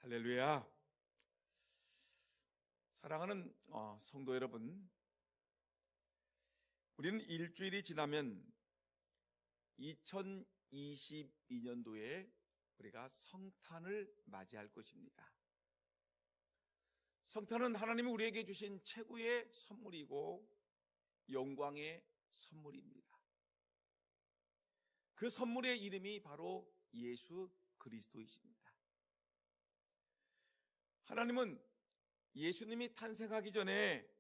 할렐루야. 사랑하는 성도 여러분, 우리는 일주일이 지나면 2022년도에 우리가 성탄을 맞이할 것입니다. 성탄은 하나님이 우리에게 주신 최고의 선물이고 영광의 선물입니다. 그 선물의 이름이 바로 예수 그리스도이십니다. 하나님은 예수님이 탄생하기 전에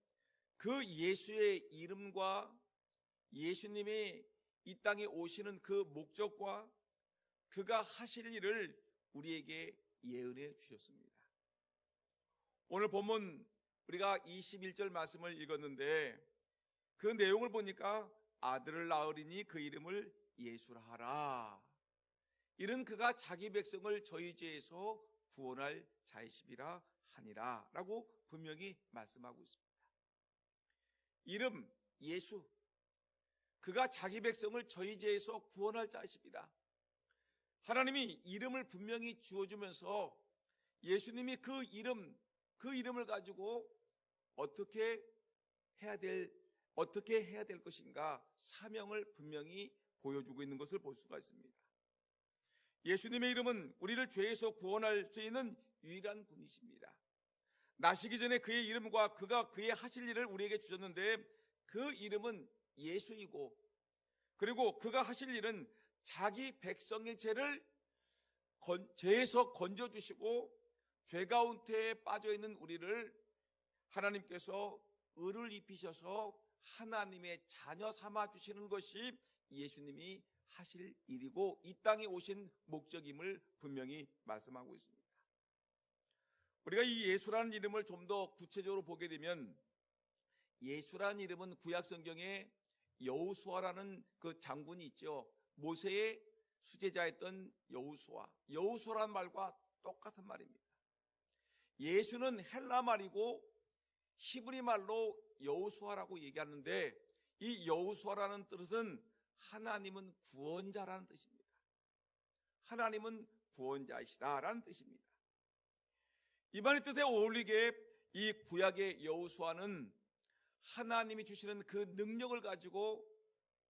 그 예수의 이름과 예수님이 이 땅에 오시는 그 목적과 그가 하실 일을 우리에게 예언해 주셨습니다. 오늘 본문 우리가 21절 말씀을 읽었는데 그 내용을 보니까 아들을 낳으리니 그 이름을 예수라 하라. 이는 그가 자기 백성을 저희 죄에서 구원할 자이시라 하니라 라고 분명히 말씀하고 있습니다. 이름 예수, 그가 자기 백성을 저희 죄에서 구원할 자이시라. 하나님이 이름을 분명히 주어주면서 예수님이 그 이름을 가지고 어떻게 해야 될 것인가 사명을 분명히 보여주고 있는 것을 볼 수가 있습니다. 예수님의 이름은 우리를 죄에서 구원할 수 있는 유일한 분이십니다. 나시기 전에 그의 이름과 그가 그의 하실 일을 우리에게 주셨는데 그 이름은 예수이고, 그리고 그가 하실 일은 자기 백성의 죄에서 건져주시고 죄 가운데에 빠져있는 우리를 하나님께서 의를 입히셔서 하나님의 자녀 삼아 주시는 것이 예수님이 하실 일이고 이 땅에 오신 목적임을 분명히 말씀하고 있습니다. 우리가 이 예수라는 이름을 좀 더 구체적으로 보게 되면, 예수라는 이름은 구약 성경에 여호수아라는 그 장군이 있죠. 모세의 수제자였던 여호수아라는 말과 똑같은 말입니다. 예수는 헬라 말이고 히브리 말로 여호수아라고 얘기하는데, 이 여호수아라는 뜻은 하나님은 구원자라는 뜻입니다. 하나님은 구원자이시다라는 뜻입니다. 이번의 뜻에 어울리게 이 구약의 여호수아는 하나님이 주시는 그 능력을 가지고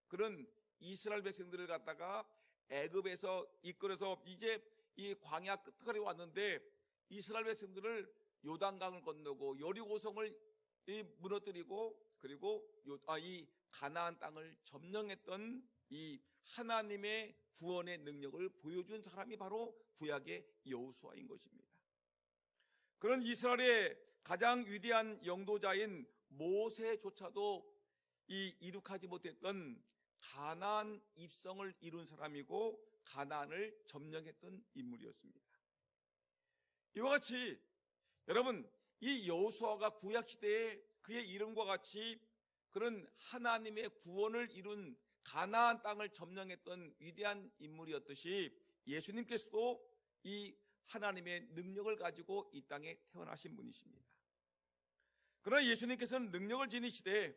그런 이스라엘 백성들을 갖다가 애굽에서 이끌어서 이제 이 광야 끝까지 왔는데 이스라엘 백성들을 요단강을 건너고 여리고성을 무너뜨리고 그리고 이 가나안 땅을 점령했던 이 하나님의 구원의 능력을 보여준 사람이 바로 구약의 여호수아인 것입니다. 그런 이스라엘의 가장 위대한 영도자인 모세조차도 이 이룩하지 못했던 가나안 입성을 이룬 사람이고 가나안을 점령했던 인물이었습니다. 이와 같이 여러분, 이 여호수아가 구약 시대에 그의 이름과 같이 그런 하나님의 구원을 이룬 가나안 땅을 점령했던 위대한 인물이었듯이 예수님께서도 이 하나님의 능력을 가지고 이 땅에 태어나신 분이십니다. 그러나 예수님께서는 능력을 지니시되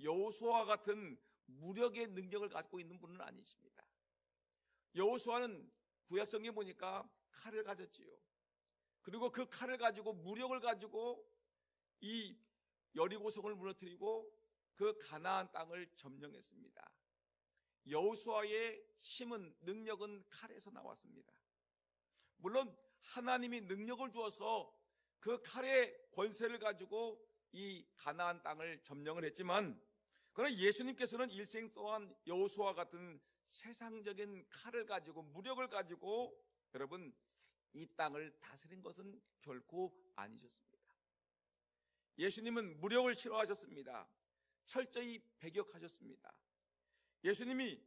여호수아와 같은 무력의 능력을 갖고 있는 분은 아니십니다. 여호수아는 구약 성경에 보니까 칼을 가졌지요. 그리고 그 칼을 가지고 무력을 가지고 이 여리고성을 무너뜨리고 그 가나안 땅을 점령했습니다. 여호수아의 힘은, 능력은 칼에서 나왔습니다. 물론 하나님이 능력을 주어서 그 칼의 권세를 가지고 이 가나안 땅을 점령을 했지만, 그러나 예수님께서는 일생 동안 여호수아와 같은 세상적인 칼을 가지고 무력을 가지고 여러분 이 땅을 다스린 것은 결코 아니셨습니다. 예수님은 무력을 싫어하셨습니다. 철저히 배격하셨습니다. 예수님이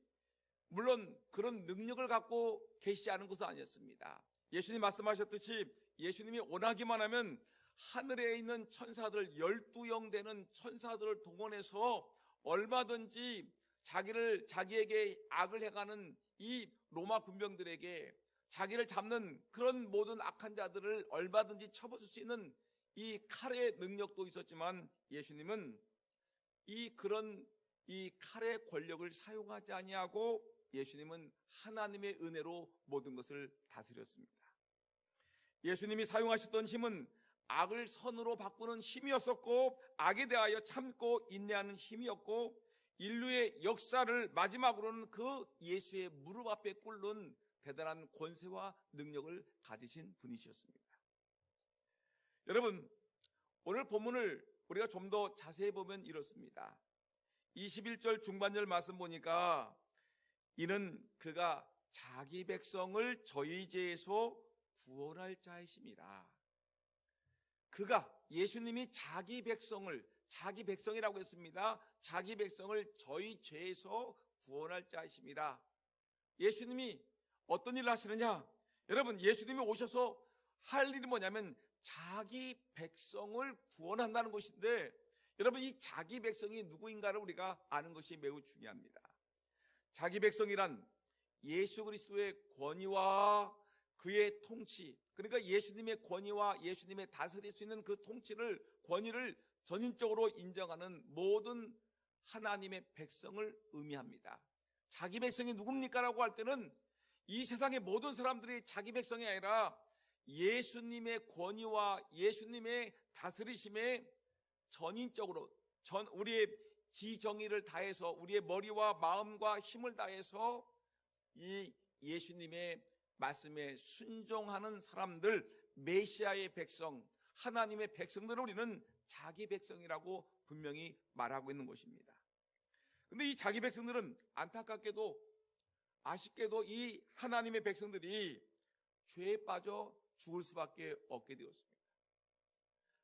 물론 그런 능력을 갖고 계시지 않은 것은 아니었습니다. 예수님 말씀하셨듯이 예수님이 원하기만 하면 하늘에 있는 천사들 12영 되는 천사들을 동원해서 얼마든지 자기에게 악을 행하는 이 로마 군병들에게 자기를 잡는 그런 모든 악한 자들을 얼마든지 쳐부술 수 있는 이 칼의 능력도 있었지만 예수님은 이 칼의 권력을 사용하지 아니하고 예수님은 하나님의 은혜로 모든 것을 다스렸습니다. 예수님이 사용하셨던 힘은 악을 선으로 바꾸는 힘이었었고, 악에 대하여 참고 인내하는 힘이었고, 인류의 역사를 마지막으로는 그 예수의 무릎 앞에 꿇는 대단한 권세와 능력을 가지신 분이셨습니다. 여러분, 오늘 본문을 우리가 좀 더 자세히 보면 이렇습니다. 21절 중반절 말씀 보니까 이는 그가 자기 백성을 저희 죄에서 구원할 자이심이라. 그가, 예수님이 자기 백성이라고 했습니다. 자기 백성을 저희 죄에서 구원할 자이심이라. 예수님이 어떤 일을 하시느냐? 여러분, 예수님이 오셔서 할 일이 뭐냐면 자기 백성을 구원한다는 것인데, 여러분, 이 자기 백성이 누구인가를 우리가 아는 것이 매우 중요합니다. 자기 백성이란 예수 그리스도의 권위와 그의 통치, 그러니까 예수님의 권위와 예수님의 다스릴 수 있는 그 권위를 전인적으로 인정하는 모든 하나님의 백성을 의미합니다. 자기 백성이 누굽니까? 라고 할 때는 이 세상의 모든 사람들이 자기 백성이 아니라 예수님의 권위와 예수님의 다스리심에 전인적으로 우리의 지정의를 다해서, 우리의 머리와 마음과 힘을 다해서 이 예수님의 말씀에 순종하는 사람들, 메시아의 백성, 하나님의 백성들을 우리는 자기 백성이라고 분명히 말하고 있는 것입니다. 그런데 이 자기 백성들은 안타깝게도, 아쉽게도 이 하나님의 백성들이 죄에 빠져 죽을 수밖에 없게 되었습니다.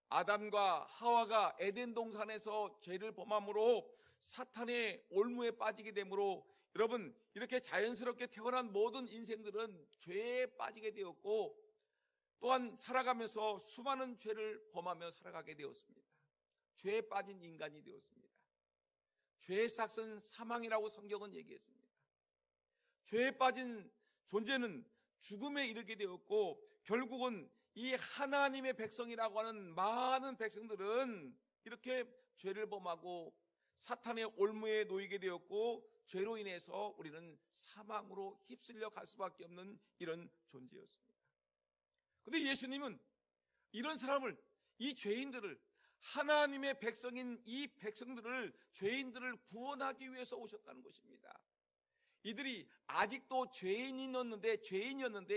아담과 하와가 에덴 동산에서 죄를 범함으로 사탄의 올무에 빠지게 되므로, 여러분, 이렇게 자연스럽게 태어난 모든 인생들은 죄에 빠지게 되었고, 또한 살아가면서 수많은 죄를 범하며 살아가게 되었습니다. 죄에 빠진 인간이 되었습니다. 죄의 삭은 사망이라고 성경은 얘기했습니다. 죄에 빠진 존재는 죽음에 이르게 되었고, 결국은 이 하나님의 백성이라고 하는 많은 백성들은 이렇게 죄를 범하고 사탄의 올무에 놓이게 되었고, 죄로 인해서 우리는 사망으로 휩쓸려 갈 수밖에 없는 이런 존재였습니다. 그런데 예수님은 이런 사람을, 이 죄인들을, 하나님의 백성인 이 백성들을, 죄인들을 구원하기 위해서 오셨다는 것입니다. 이들이 아직도 죄인이었는데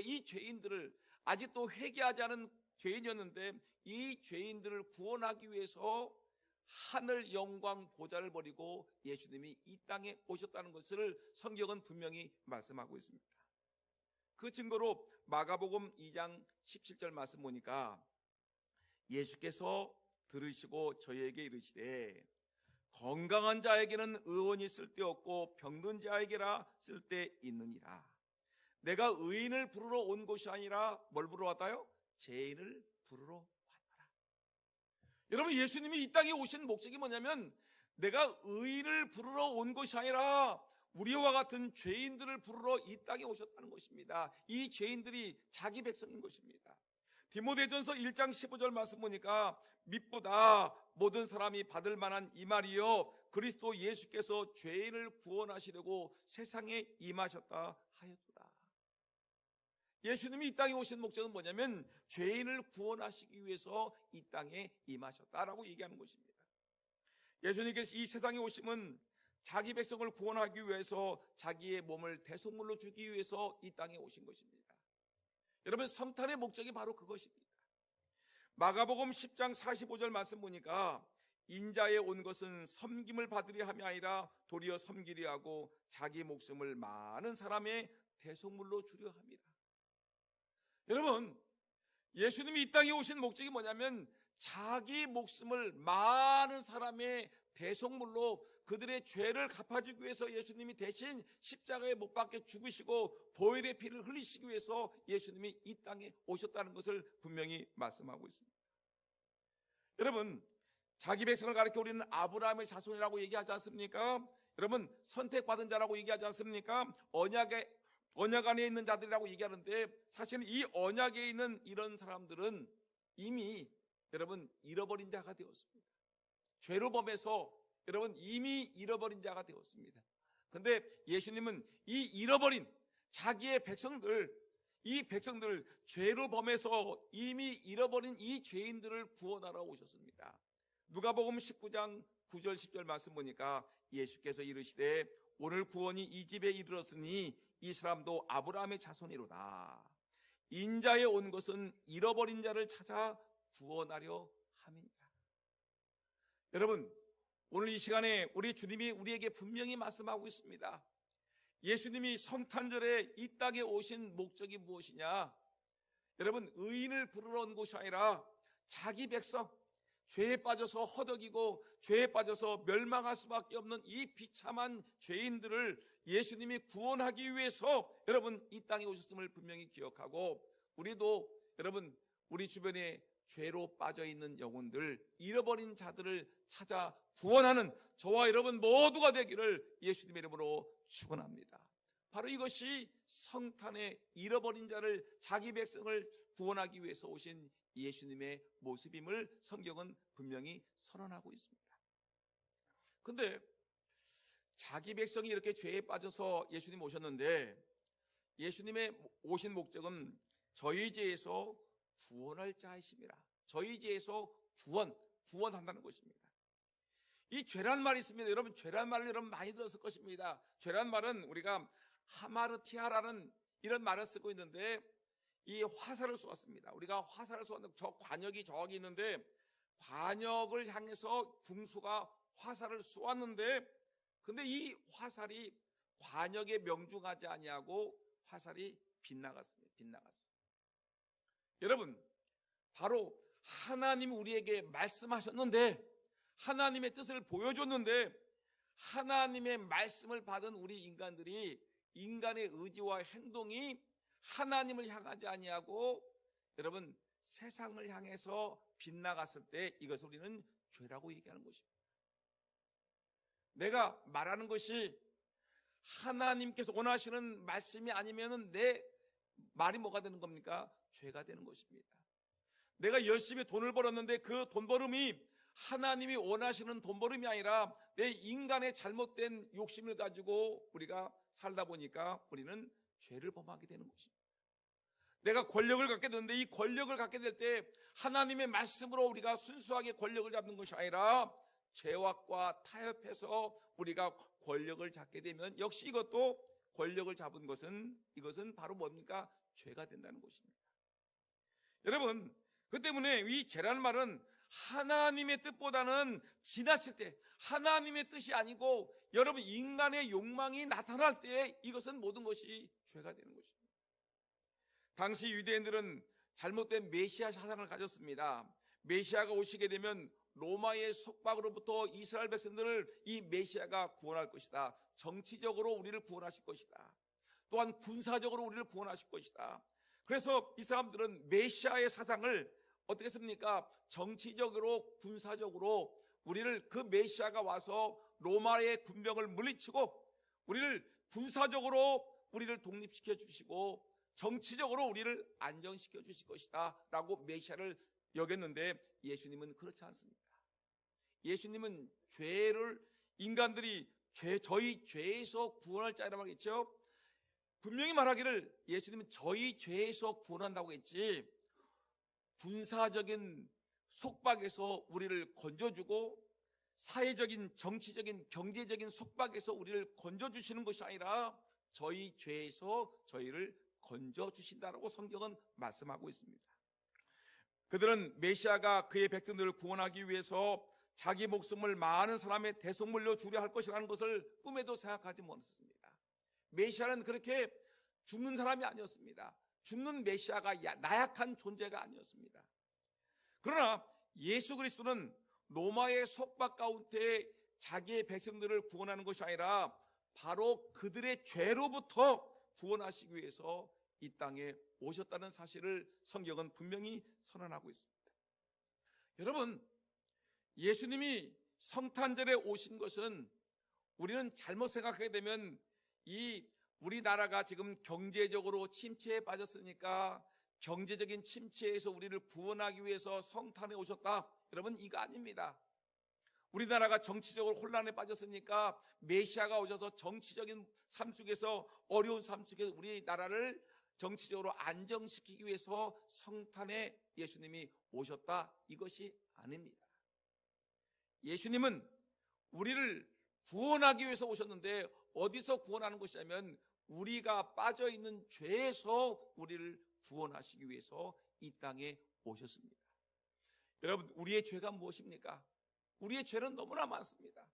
이 죄인들을, 아직도 회개하지 않은 죄인이었는데 이 죄인들을 구원하기 위해서 하늘 영광 보좌를 버리고 예수님이 이 땅에 오셨다는 것을 성경은 분명히 말씀하고 있습니다. 그 증거로 마가복음 2장 17절 말씀 보니까 예수께서 들으시고 저희에게 이르시되 건강한 자에게는 의원이 쓸데없고 병든 자에게라 쓸데있느니라. 내가 의인을 부르러 온 것이 아니라 뭘 부르러 왔다요? 죄인을 부르러 왔더라. 여러분, 예수님이 이 땅에 오신 목적이 뭐냐면 내가 의인을 부르러 온 것이 아니라 우리와 같은 죄인들을 부르러 이 땅에 오셨다는 것입니다. 이 죄인들이 자기 백성인 것입니다. 디모데전서 1장 15절 말씀 보니까 믿보다 모든 사람이 받을 만한 이 말이요 그리스도 예수께서 죄인을 구원하시려고 세상에 임하셨다 하였도다. 예수님이 이 땅에 오신 목적은 뭐냐면 죄인을 구원하시기 위해서 이 땅에 임하셨다라고 얘기하는 것입니다. 예수님께서 이 세상에 오심은 자기 백성을 구원하기 위해서 자기의 몸을 대속물로 주기 위해서 이 땅에 오신 것입니다. 여러분, 성탄의 목적이 바로 그것입니다. 마가복음 10장 45절 말씀 보니까 인자에 온 것은 섬김을 받으려 함이 아니라 도리어 섬기려 하고 자기 목숨을 많은 사람의 대속물로 주려 합니다. 여러분, 예수님이 이 땅에 오신 목적이 뭐냐면 자기 목숨을 많은 사람의 대속물로 그들의 죄를 갚아주기 위해서 예수님이 대신 십자가에 못 박혀 죽으시고 보혈의 피를 흘리시기 위해서 예수님이 이 땅에 오셨다는 것을 분명히 말씀하고 있습니다. 여러분, 자기 백성을 가리켜 우리는 아브라함의 자손이라고 얘기하지 않습니까? 여러분, 선택받은 자라고 얘기하지 않습니까? 언약 안에 있는 자들이라고 얘기하는데 사실은 이 언약에 있는 이런 사람들은 이미 여러분 잃어버린 자가 되었습니다. 죄로 범해서 여러분 이미 잃어버린 자가 되었습니다. 그런데 예수님은 이 잃어버린 자기의 백성들, 이 백성들 죄로 범해서 이미 잃어버린 이 죄인들을 구원하러 오셨습니다. 누가복음 19장 9절 10절 말씀 보니까 예수께서 이르시되 오늘 구원이 이 집에 이르렀으니 이 사람도 아브라함의 자손이로다. 인자에 온 것은 잃어버린 자를 찾아 구원하려 함이니라. 여러분, 오늘 이 시간에 우리 주님이 우리에게 분명히 말씀하고 있습니다. 예수님이 성탄절에 이 땅에 오신 목적이 무엇이냐? 여러분, 의인을 부르러 온 곳이 아니라 자기 백성, 죄에 빠져서 허덕이고 죄에 빠져서 멸망할 수밖에 없는 이 비참한 죄인들을 예수님이 구원하기 위해서 여러분 이 땅에 오셨음을 분명히 기억하고, 우리도 여러분 우리 주변에 죄로 빠져있는 영혼들, 잃어버린 자들을 찾아 구원하는 저와 여러분 모두가 되기를 예수님의 이름으로 축원합니다. 바로 이것이 성탄에 잃어버린 자를, 자기 백성을 구원하기 위해서 오신 예수님의 모습임을 성경은 분명히 선언하고 있습니다. 근데 자기 백성이 이렇게 죄에 빠져서 예수님 오셨는데, 예수님의 오신 목적은 저희 죄에서 구원할 자이십니다. 저희 죄에서 구원한다는 것입니다. 이 죄란 말이 있습니다. 여러분, 죄란 말을 여러분 많이 들었을 것입니다. 죄란 말은 우리가 하마르티아라는 이런 말을 쓰고 있는데, 이 화살을 쏘았습니다. 우리가 화살을 쏘았는데 저 관역이 저기 있는데, 관역을 향해서 궁수가 화살을 쏘았는데, 근데 이 화살이 관역에 명중하지 아니하고 화살이 빗나갔습니다. 여러분, 바로 하나님이 우리에게 말씀하셨는데, 하나님의 뜻을 보여줬는데, 하나님의 말씀을 받은 우리 인간들이 인간의 의지와 행동이 하나님을 향하지 아니하고 여러분 세상을 향해서 빗나갔을 때 이것을 우리는 죄라고 얘기하는 것입니다. 내가 말하는 것이 하나님께서 원하시는 말씀이 아니면 내 말이 뭐가 되는 겁니까? 죄가 되는 것입니다. 내가 열심히 돈을 벌었는데 그 돈벌음이 하나님이 원하시는 돈벌음이 아니라 내 인간의 잘못된 욕심을 가지고 우리가 살다 보니까 우리는 죄를 범하게 되는 것입니다. 내가 권력을 갖게 되는데 이 권력을 갖게 될 때 하나님의 말씀으로 우리가 순수하게 권력을 잡는 것이 아니라 죄악과 타협해서 우리가 권력을 잡게 되면 역시 이것도 권력을 잡은 이것은 바로 뭡니까? 죄가 된다는 것입니다. 여러분, 그 때문에 이 죄라는 말은 하나님의 뜻보다는 지나칠 때, 하나님의 뜻이 아니고 여러분 인간의 욕망이 나타날 때 이것은 모든 것이 죄가 되는 것입니다. 당시 유대인들은 잘못된 메시아 사상을 가졌습니다. 메시아가 오시게 되면 로마의 속박으로부터 이스라엘 백성들을 이 메시아가 구원할 것이다. 정치적으로 우리를 구원하실 것이다. 또한 군사적으로 우리를 구원하실 것이다. 그래서 이 사람들은 메시아의 사상을 어떻게 했습니까? 정치적으로, 군사적으로 우리를, 그 메시아가 와서 로마의 군병을 물리치고 우리를 군사적으로 우리를 독립시켜 주시고 정치적으로 우리를 안정시켜 주실 것이다 라고 메시아를 여겼는데, 예수님은 그렇지 않습니다. 예수님은 죄를, 인간들이 저희 죄에서 구원할 자라고 했죠. 분명히 말하기를 예수님은 저희 죄에서 구원한다고 했지, 군사적인 속박에서 우리를 건져주고 사회적인, 정치적인, 경제적인 속박에서 우리를 건져주시는 것이 아니라 저희 죄에서 저희를 건져주신다라고 성경은 말씀하고 있습니다. 그들은 메시아가 그의 백성들을 구원하기 위해서 자기 목숨을 많은 사람의 대속물로 주려 할 것이라는 것을 꿈에도 생각하지 못했습니다. 메시아는 그렇게 죽는 사람이 아니었습니다. 죽는 메시아가 나약한 존재가 아니었습니다. 그러나 예수 그리스도는 로마의 속박 가운데 자기의 백성들을 구원하는 것이 아니라 바로 그들의 죄로부터 구원하시기 위해서 이 땅에 오셨다는 사실을 성경은 분명히 선언하고 있습니다. 여러분, 예수님이 성탄절에 오신 것은 우리는 잘못 생각하게 되면 이 우리나라가 지금 경제적으로 침체에 빠졌으니까 경제적인 침체에서 우리를 구원하기 위해서 성탄에 오셨다. 여러분, 이거 아닙니다. 우리나라가 정치적으로 혼란에 빠졌으니까 메시아가 오셔서 정치적인 삶 속에서, 어려운 삶 속에서 우리나라를 정치적으로 안정시키기 위해서 성탄에 예수님이 오셨다, 이것이 아닙니다. 예수님은 우리를 구원하기 위해서 오셨는데 어디서 구원하는 것이냐면 우리가 빠져있는 죄에서 우리를 구원하시기 위해서 이 땅에 오셨습니다. 여러분, 우리의 죄가 무엇입니까? 우리의 죄는 너무나 많습니다.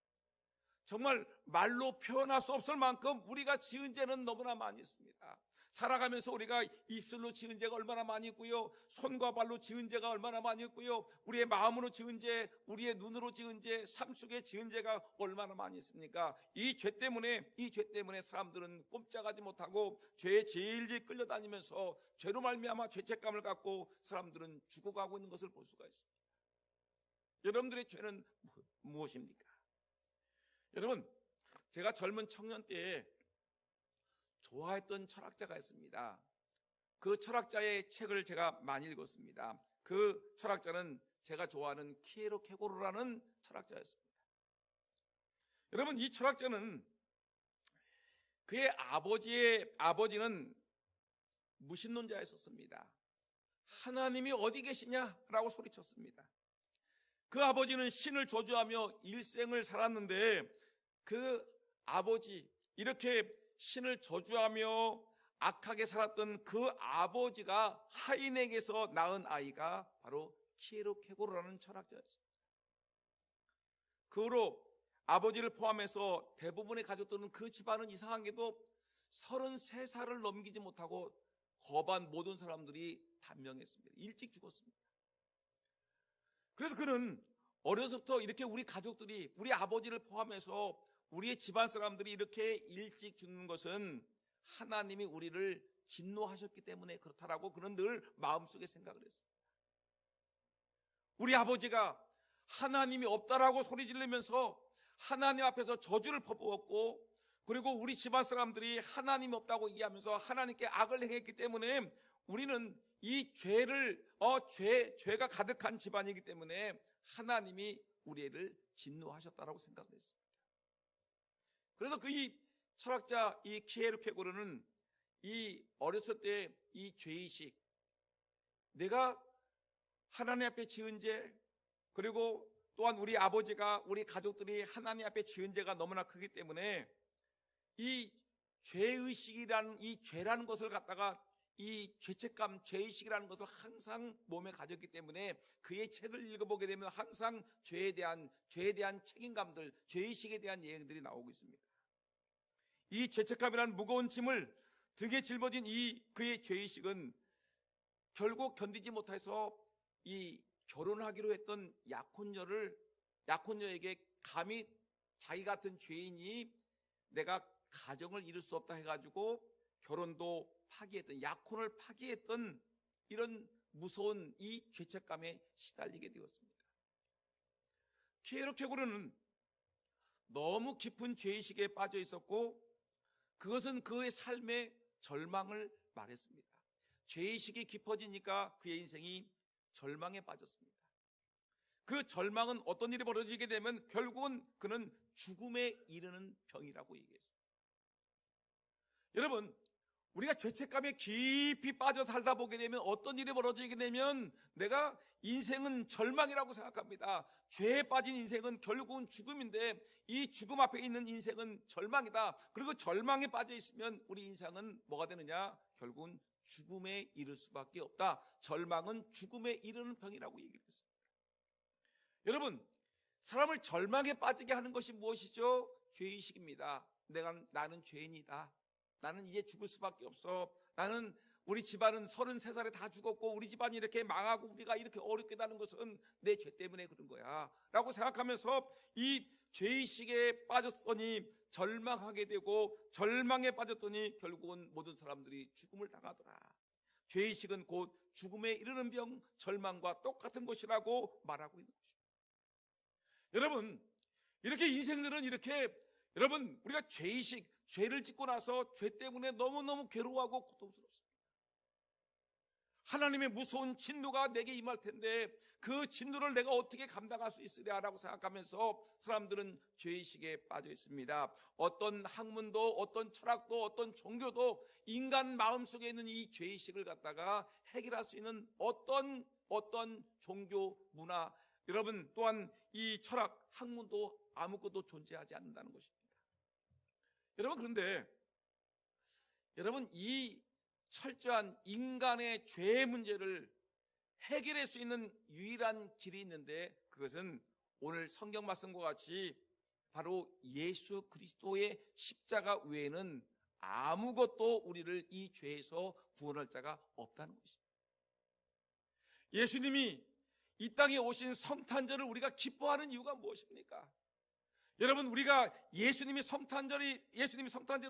정말 말로 표현할 수 없을 만큼 우리가 지은 죄는 너무나 많이 있습니다. 살아가면서 우리가 입술로 지은 죄가 얼마나 많이 있고요, 손과 발로 지은 죄가 얼마나 많이 있고요, 우리의 마음으로 지은 죄, 우리의 눈으로 지은 죄, 삶 속에 지은 죄가 얼마나 많이 있습니까? 이 죄 때문에 사람들은 꼼짝하지 못하고 죄에 질질 끌려다니면서 죄로 말미암아 죄책감을 갖고 사람들은 죽어가고 있는 것을 볼 수가 있습니다. 여러분들의 죄는 무엇입니까? 여러분, 제가 젊은 청년 때에 좋아했던 철학자가 있습니다. 그 철학자의 책을 제가 많이 읽었습니다. 그 철학자는 제가 좋아하는 키에로 케고르라는 철학자였습니다. 여러분, 이 철학자는 그의 아버지는 무신론자였었습니다. 하나님이 어디 계시냐라고 소리쳤습니다. 그 아버지는 신을 저주하며 일생을 살았는데 그 아버지, 이렇게 신을 저주하며 악하게 살았던 그 아버지가 하인에게서 낳은 아이가 바로 키에로 케고르라는 철학자였습니다. 그 후로 아버지를 포함해서 대부분의 가족들은 그 집안은 이상하게도 33살을 넘기지 못하고 거반 모든 사람들이 단명했습니다. 일찍 죽었습니다. 그래서 그는 어려서부터 이렇게 우리 가족들이, 우리 아버지를 포함해서 우리의 집안 사람들이 이렇게 일찍 죽는 것은 하나님이 우리를 진노하셨기 때문에 그렇다라고 그는 늘 마음속에 생각을 했습니다. 우리 아버지가 하나님이 없다라고 소리 지르면서 하나님 앞에서 저주를 퍼부었고, 그리고 우리 집안 사람들이 하나님이 없다고 얘기하면서 하나님께 악을 행했기 때문에 우리는 이 죄가 가득한 집안이기 때문에 하나님이 우리를 진노하셨다라고 생각을 했습니다. 그래서 이 철학자 이 키에로 케고르는 이 어렸을 때 이 죄의식, 내가 하나님 앞에 지은 죄, 그리고 또한 우리 아버지가, 우리 가족들이 하나님 앞에 지은 죄가 너무나 크기 때문에 이 죄의식이라는, 이 죄라는 것을 갖다가, 이 죄책감, 죄의식이라는 것을 항상 몸에 가졌기 때문에 그의 책을 읽어보게 되면 항상 죄에 대한 책임감들, 죄의식에 대한 예언들이 나오고 있습니다. 이 죄책감이라는 무거운 짐을 등에 짊어진 그의 죄의식은 결국 견디지 못해서 이 결혼하기로 했던 약혼녀에게 감히 자기 같은 죄인이 내가 가정을 이룰 수 없다 해가지고 결혼도 파기했던, 약혼을 파기했던 이런 무서운 이 죄책감에 시달리게 되었습니다. 키에로 케고르는 너무 깊은 죄의식에 빠져 있었고 그것은 그의 삶의 절망을 말했습니다. 죄의식이 깊어지니까 그의 인생이 절망에 빠졌습니다. 그 절망은 어떤 일이 벌어지게 되면 결국은 그는 죽음에 이르는 병이라고 얘기했습니다. 여러분, 우리가 죄책감에 깊이 빠져 살다 보게 되면 어떤 일이 벌어지게 되면 내가 인생은 절망이라고 생각합니다. 죄에 빠진 인생은 결국은 죽음인데 이 죽음 앞에 있는 인생은 절망이다. 그리고 절망에 빠져 있으면 우리 인생은 뭐가 되느냐? 결국은 죽음에 이를 수밖에 없다. 절망은 죽음에 이르는 병이라고 얘기를 했습니다. 여러분, 사람을 절망에 빠지게 하는 것이 무엇이죠? 죄의식입니다. 나는 죄인이다. 나는 이제 죽을 수밖에 없어. 우리 집안은 33살에 다 죽었고 우리 집안이 이렇게 망하고 우리가 이렇게 어렵게 사는 것은 내 죄 때문에 그런 거야 라고 생각하면서 이 죄의식에 빠졌더니 절망하게 되고, 절망에 빠졌더니 결국은 모든 사람들이 죽음을 당하더라. 죄의식은 곧 죽음에 이르는 병, 절망과 똑같은 것이라고 말하고 있는 것입니다. 여러분, 이렇게 인생들은 여러분, 우리가 죄를 짓고 나서 죄 때문에 너무너무 괴로워하고 고통스럽습니다. 하나님의 무서운 진노가 내게 임할 텐데 그 진노를 내가 어떻게 감당할 수 있으랴라고 생각하면서 사람들은 죄의식에 빠져 있습니다. 어떤 학문도 어떤 철학도 어떤 종교도 인간 마음속에 있는 이 죄의식을 갖다가 해결할 수 있는 어떤 종교 문화, 여러분 또한 이 철학 학문도 아무것도 존재하지 않는다는 것입니다. 여러분, 그런데 여러분, 이 철저한 인간의 죄의 문제를 해결할 수 있는 유일한 길이 있는데, 그것은 오늘 성경 말씀과 같이 바로 예수 그리스도의 십자가 외에는 아무것도 우리를 이 죄에서 구원할 자가 없다는 것입니다. 예수님이 이 땅에 오신 성탄절을 우리가 기뻐하는 이유가 무엇입니까? 여러분, 우리가 예수님이 성탄절에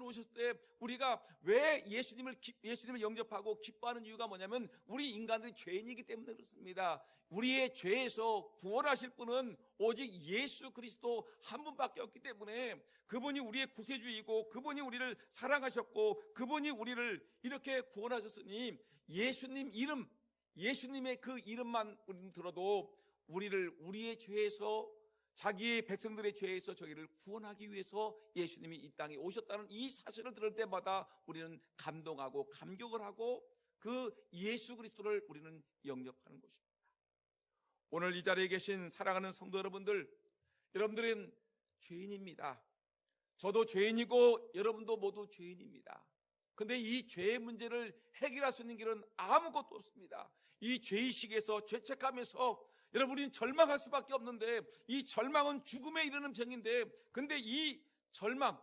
오셨을 때 우리가 왜 예수님을 영접하고 기뻐하는 이유가 뭐냐면 우리 인간들이 죄인이기 때문에 그렇습니다. 우리의 죄에서 구원하실 분은 오직 예수 그리스도 한 분밖에 없기 때문에 그분이 우리의 구세주이고 그분이 우리를 사랑하셨고 그분이 우리를 이렇게 구원하셨으니 예수님의 그 이름만 우리는 들어도 우리의 죄에서, 자기의 백성들의 죄에서 저희를 구원하기 위해서 예수님이 이 땅에 오셨다는 이 사실을 들을 때마다 우리는 감동하고 감격을 하고 그 예수 그리스도를 우리는 영접하는 것입니다. 오늘 이 자리에 계신 사랑하는 성도 여러분들은 죄인입니다. 저도 죄인이고 여러분도 모두 죄인입니다. 근데 이 죄의 문제를 해결할 수 있는 길은 아무것도 없습니다. 이 죄의식에서 죄책감에서 여러분, 우리는 절망할 수밖에 없는데 이 절망은 죽음에 이르는 병인데, 근데 이 절망,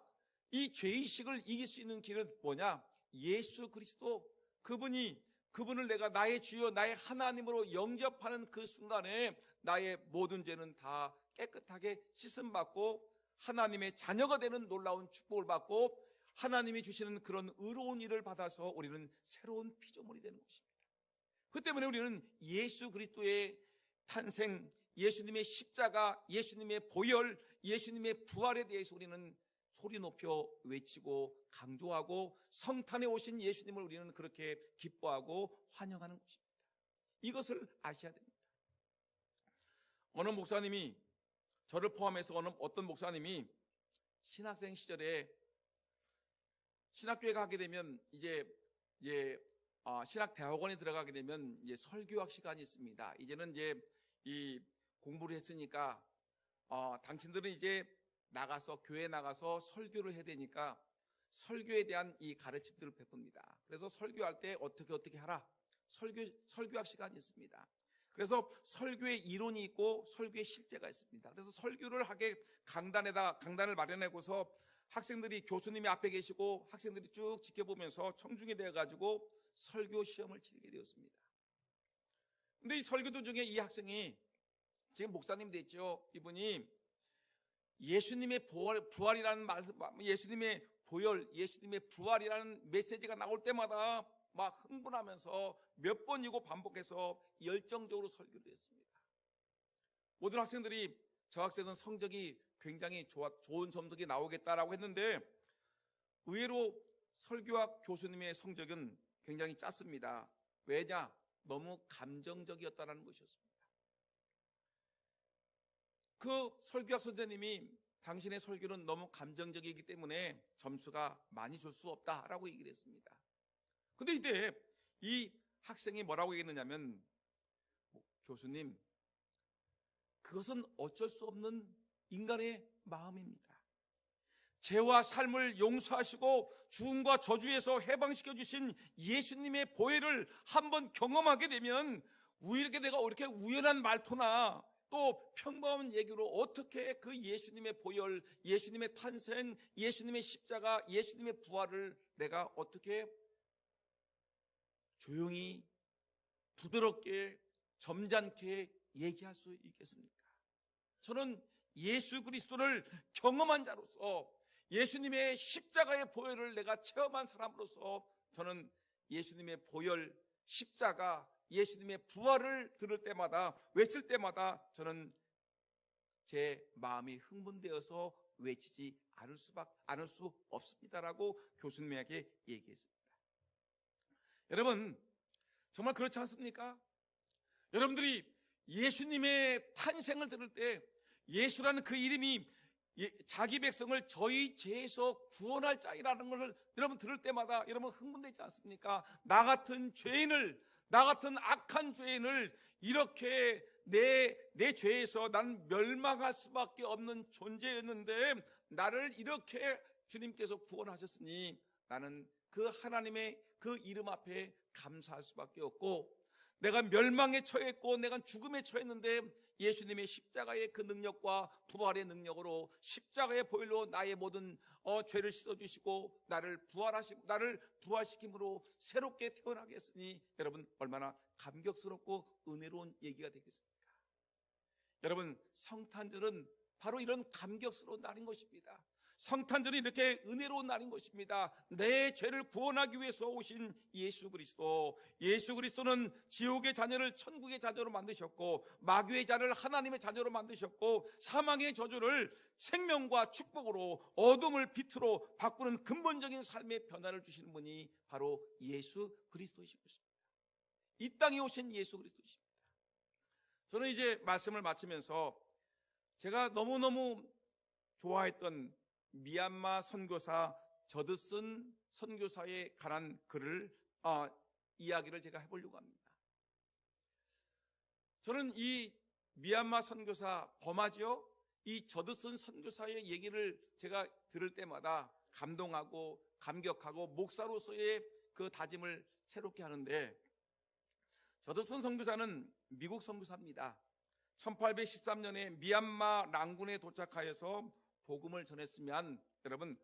이 죄의식을 이길 수 있는 길은 뭐냐? 예수 그리스도, 그분을 내가 나의 주여 나의 하나님으로 영접하는 그 순간에 나의 모든 죄는 다 깨끗하게 씻음받고 하나님의 자녀가 되는 놀라운 축복을 받고 하나님이 주시는 그런 의로운 일을 받아서 우리는 새로운 피조물이 되는 것입니다. 그 때문에 우리는 예수 그리스도의 탄생, 예수님의 십자가, 예수님의 보혈, 예수님의 부활에 대해서 우리는 소리 높여 외치고 강조하고 성탄에 오신 예수님을 우리는 그렇게 기뻐하고 환영하는 것입니다. 이것을 아셔야 됩니다. 어느 목사님이, 저를 포함해서 어떤 목사님이 신학생 시절에 신학교에 가게 되면 이제 신학대학원에 들어가게 되면 이제 설교학 시간이 있습니다. 이제는 이제 이 공부를 했으니까 당신들은 이제 교회에 나가서 설교를 해야 되니까 설교에 대한 이 가르침들을 베풉니다. 그래서 설교할 때 어떻게 하라, 설교학 시간이 있습니다. 그래서 설교의 이론이 있고 설교의 실제가 있습니다. 그래서 설교를 하게 강단을 마련하고서 학생들이, 교수님이 앞에 계시고 학생들이 쭉 지켜보면서 청중이 되어가지고 설교 시험을 치르게 되었습니다. 근데 이 설교 도중에 이 학생이, 지금 목사님 됐죠, 이분이 예수님의 부활이라는 말씀, 예수님의 보혈, 예수님의 부활이라는 메시지가 나올 때마다 막 흥분하면서 몇 번이고 반복해서 열정적으로 설교를 했습니다. 모든 학생들이 저 학생은 성적이 굉장히 좋은 성적이 나오겠다라고 했는데 의외로 설교학 교수님의 성적은 굉장히 짰습니다. 왜냐? 너무 감정적이었다는 것이었습니다. 그 설교학 선생님이 당신의 설교는 너무 감정적이기 때문에 점수가 많이 줄 수 없다라고 얘기를 했습니다. 근데 이때 이 학생이 뭐라고 얘기했느냐면, 교수님, 그것은 어쩔 수 없는 인간의 마음입니다. 죄와 삶을 용서하시고 죽음과 저주에서 해방시켜 주신 예수님의 보혈을 한번 경험하게 되면 내가 이렇게 우연한 말투나 또 평범한 얘기로 어떻게 그 예수님의 보혈, 예수님의 탄생, 예수님의 십자가, 예수님의 부활을 내가 어떻게 조용히 부드럽게 점잖게 얘기할 수 있겠습니까? 저는 예수 그리스도를 경험한 자로서, 예수님의 십자가의 보혈을 내가 체험한 사람으로서 저는 예수님의 보혈, 십자가, 예수님의 부활을 들을 때마다, 외칠 때마다 저는 제 마음이 흥분되어서 외치지 않을 수 없습니다라고 교수님에게 얘기했습니다. 여러분, 정말 그렇지 않습니까? 여러분들이 예수님의 탄생을 들을 때 예수라는 그 이름이 자기 백성을 저희 죄에서 구원할 자이라는 것을 여러분 들을 때마다 여러분 흥분되지 않습니까? 나 같은 죄인을, 나 같은 악한 죄인을 이렇게 내 죄에서 난 멸망할 수밖에 없는 존재였는데 나를 이렇게 주님께서 구원하셨으니 나는 그 하나님의 그 이름 앞에 감사할 수밖에 없고, 내가 멸망에 처했고 내가 죽음에 처했는데 예수님의 십자가의 그 능력과 부활의 능력으로 십자가의 보혈로 나의 모든 죄를 씻어주시고 나를 부활시킴으로 새롭게 태어나게 했으니 여러분 얼마나 감격스럽고 은혜로운 얘기가 되겠습니까? 여러분, 성탄절은 바로 이런 감격스러운 날인 것입니다. 성탄절이 이렇게 은혜로운 날인 것입니다. 내 죄를 구원하기 위해서 오신 예수 그리스도. 예수 그리스도는 지옥의 자녀를 천국의 자녀로 만드셨고, 마귀의 자녀를 하나님의 자녀로 만드셨고, 사망의 저주를 생명과 축복으로, 어둠을 빛으로 바꾸는 근본적인 삶의 변화를 주시는 분이 바로 예수 그리스도이신 것입니다. 이 땅에 오신 예수 그리스도이십니다. 저는 이제 말씀을 마치면서 제가 너무너무 좋아했던 미얀마 선교사 저드슨 선교사에 관한 이야기를 제가 해보려고 합니다. 저는 이 미얀마 선교사 버마죠, 이 저드슨 선교사의 얘기를 제가 들을 때마다 감동하고 감격하고 목사로서의 그 다짐을 새롭게 하는데, 저드슨 선교사는 미국 선교사입니다. 1813년에 미얀마 랑군에 도착하여서 복음을 전했으면 여러분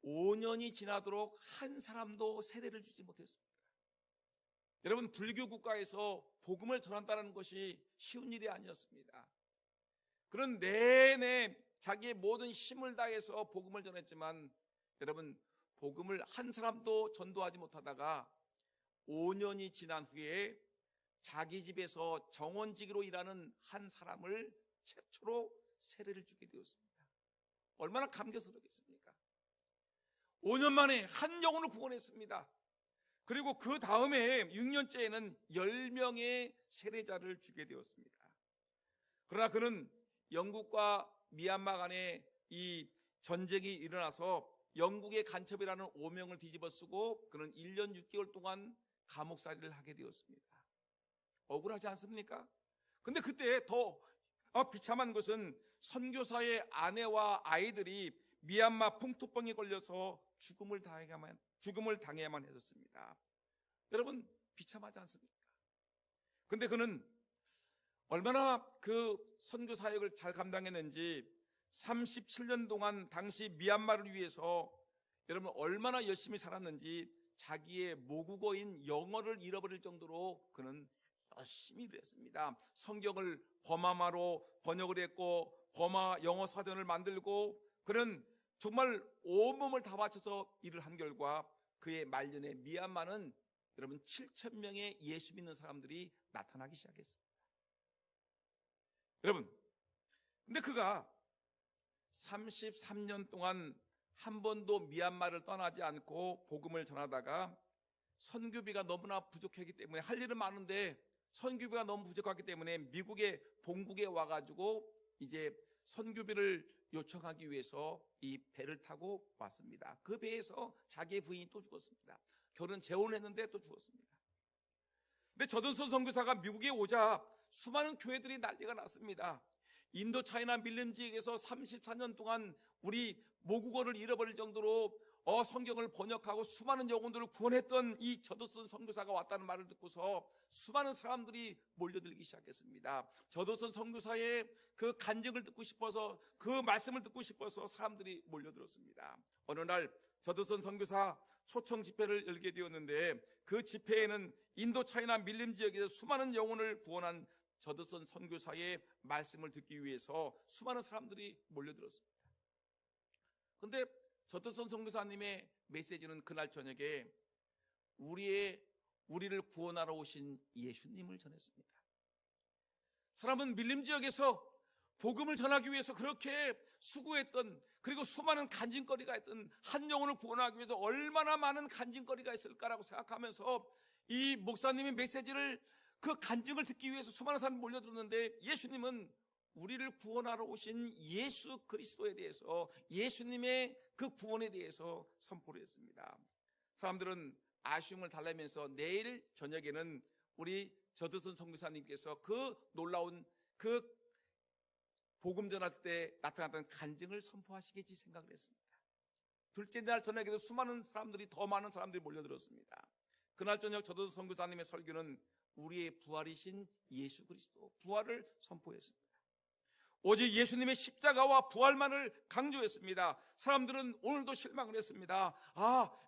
5년이 지나도록 한 사람도 세례를 주지 못했습니다. 여러분, 불교 국가에서 복음을 전한다는 것이 쉬운 일이 아니었습니다. 그런 내내 자기의 모든 힘을 다해서 복음을 전했지만 여러분, 복음을 한 사람도 전도하지 못하다가 5년이 지난 후에 자기 집에서 정원지기로 일하는 한 사람을 최초로 세례를 주게 되었습니다. 얼마나 감격스럽겠습니까? 5년 만에 한 영혼을 구원했습니다. 그리고 그 다음에 6년째에는 10명의 세례자를 주게 되었습니다. 그러나 그는 영국과 미얀마 간에 이 전쟁이 일어나서 영국의 간첩이라는 오명을 뒤집어 쓰고 그는 1년 6개월 동안 감옥살이를 하게 되었습니다. 억울하지 않습니까? 근데 그때 더 비참한 것은 선교사의 아내와 아이들이 미얀마 풍토병에 걸려서 죽음을 당해야만 했었습니다. 여러분, 비참하지 않습니까? 근데 그는 얼마나 그 선교 사역을 잘 감당했는지 37년 동안 당시 미얀마를 위해서 여러분 얼마나 열심히 살았는지 자기의 모국어인 영어를 잃어버릴 정도로 그는 열심히 일했습니다. 성경을 버마마로 번역을 했고 버마 영어 사전을 만들고 그는 정말 온몸을 다 바쳐서 일을 한 결과 그의 말년에 미얀마는 여러분 7,000명의 예수 믿는 사람들이 나타나기 시작했습니다. 여러분, 근데 그가 33년 동안 한 번도 미얀마를 떠나지 않고 복음을 전하다가 선교비가 너무나 부족하기 때문에 할 일은 많은데 선교비가 너무 부족하기 때문에 미국의 본국에 와가지고 이제 선교비를 요청하기 위해서 이 배를 타고 왔습니다. 그 배에서 자기의 부인이 또 죽었습니다. 결혼 재혼했는데 또 죽었습니다. 근데 저든슨 선교사가 미국에 오자 수많은 교회들이 난리가 났습니다. 인도 차이나 밀림 지역에서 34년 동안 우리 모국어를 잃어버릴 정도로 성경을 번역하고 수많은 영혼들을 구원했던 이 저든슨 선교사가 왔다는 말을 듣고서 수많은 사람들이 몰려들기 시작했습니다. 저든슨 선교사의 그 간증을 듣고 싶어서 그 말씀을 듣고 싶어서 사람들이 몰려들었습니다. 어느 날 저든슨 선교사 초청 집회를 열게 되었는데 그 집회에는 인도 차이나 밀림 지역에서 수많은 영혼을 구원한 저든슨 선교사의 말씀을 듣기 위해서 수많은 사람들이 몰려들었습니다. 그런데 저든슨 선교사님의 메시지는 그날 저녁에 우리를 구원하러 오신 예수님을 전했습니다. 사람은 밀림 지역에서 복음을 전하기 위해서 그렇게 수고했던, 그리고 수많은 간증거리가 있던, 한 영혼을 구원하기 위해서 얼마나 많은 간증거리가 있을까라고 생각하면서 이 목사님의 메시지를, 그 간증을 듣기 위해서 수많은 사람이 몰려들었는데, 예수님은 우리를 구원하러 오신 예수 그리스도에 대해서, 예수님의 그 구원에 대해서 선포를 했습니다. 사람들은 아쉬움을 달래면서 내일 저녁에는 우리 저드슨 선교사님께서 그 놀라운 그 복음 전할 때 나타났던 간증을 선포하시겠지 생각을 했습니다. 둘째 날 저녁에도 수많은 사람들이, 더 많은 사람들이 몰려들었습니다. 그날 저녁 저드슨 선교사님의 설교는 우리의 부활이신 예수 그리스도, 부활을 선포했습니다. 오직 예수님의 십자가와 부활만을 강조했습니다. 사람들은 오늘도 실망을 했습니다.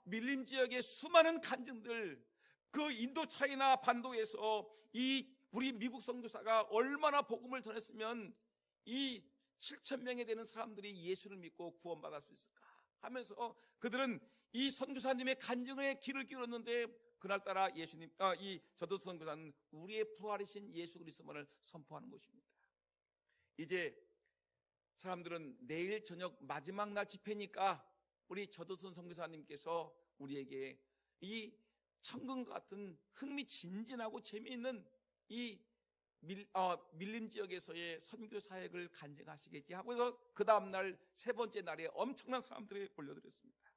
밀림 지역의 수많은 간증들, 그 인도 차이나 반도에서 이 우리 미국 선교사가 얼마나 복음을 전했으면 이 7,000명에 되는 사람들이 예수를 믿고 구원받을 수 있을까 하면서 그들은 이 선교사님의 간증에 귀를 기울였는데, 그날따라 이 저드슨 선교사는 우리의 부활이신 예수 그리스도만을 선포하는 것입니다. 이제 사람들은 내일 저녁 마지막 날 집회니까 우리 저드슨 선교사님께서 우리에게 이 천금 같은 흥미진진하고 재미있는 이 밀림 지역에서의 선교 사역을 간증하시겠지 하고서 그 다음날 세 번째 날에 엄청난 사람들이 몰려들었습니다.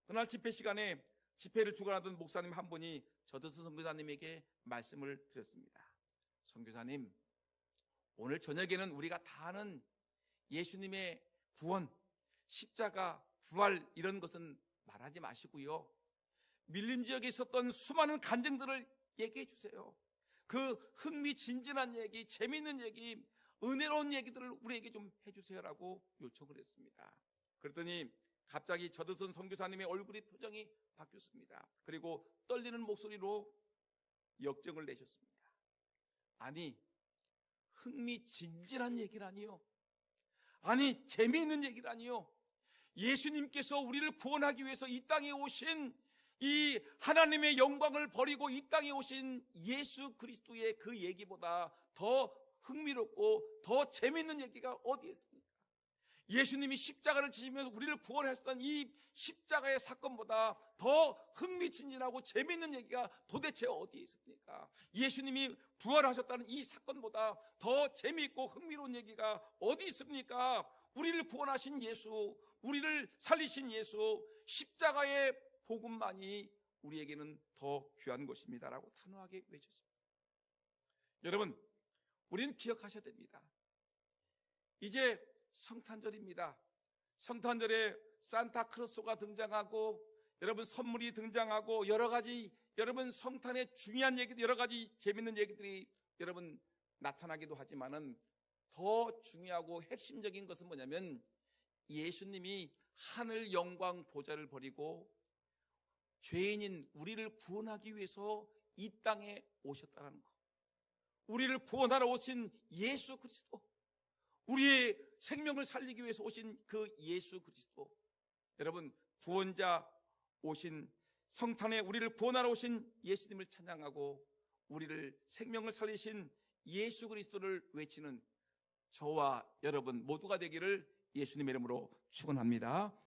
그날 집회 시간에 집회를 주관하던 목사님 한 분이 저드슨 선교사님에게 말씀을 드렸습니다. 선교사님, 오늘 저녁에는 우리가 다 아는 예수님의 구원, 십자가, 부활 이런 것은 말하지 마시고요, 밀림 지역에 있었던 수많은 간증들을 얘기해 주세요. 그 흥미진진한 얘기, 재미있는 얘기, 은혜로운 얘기들을 우리에게 좀 해주세요라고 요청을 했습니다. 그랬더니 갑자기 저드슨 선교사님의 얼굴이 표정이 바뀌었습니다. 그리고 떨리는 목소리로 역정을 내셨습니다. 아니, 흥미진진한 얘기라니요, 아니 재미있는 얘기라니요, 예수님께서 우리를 구원하기 위해서 이 땅에 오신, 이 하나님의 영광을 버리고 이 땅에 오신 예수 그리스도의 그 얘기보다 더 흥미롭고 더 재미있는 얘기가 어디에 있습니까? 예수님이 십자가를 지시면서 우리를 구원하셨던 이 십자가의 사건보다 더 흥미진진하고 재미있는 얘기가 도대체 어디에 있습니까? 예수님이 부활하셨다는 이 사건보다 더 재미있고 흥미로운 얘기가 어디 있습니까? 우리를 구원하신 예수, 우리를 살리신 예수, 십자가의 복음만이 우리에게는 더 귀한 것입니다라고 단호하게 외쳤습니다. 여러분, 우리는 기억하셔야 됩니다. 이제 성탄절입니다. 성탄절에 산타크로스가 등장하고, 여러분 선물이 등장하고, 여러 가지 여러분 성탄의 중요한 얘기들, 여러 가지 재밌는 얘기들이 여러분 나타나기도 하지만은 더 중요하고 핵심적인 것은 뭐냐면, 예수님이 하늘 영광 보좌를 버리고 죄인인 우리를 구원하기 위해서 이 땅에 오셨다는 것, 우리를 구원하러 오신 예수 그리스도, 우리의 생명을 살리기 위해서 오신 그 예수 그리스도, 여러분 구원자 오신, 성탄에 우리를 구원하러 오신 예수님을 찬양하고 우리를 생명을 살리신 예수 그리스도를 외치는 저와 여러분 모두가 되기를 예수님의 이름으로 축원합니다.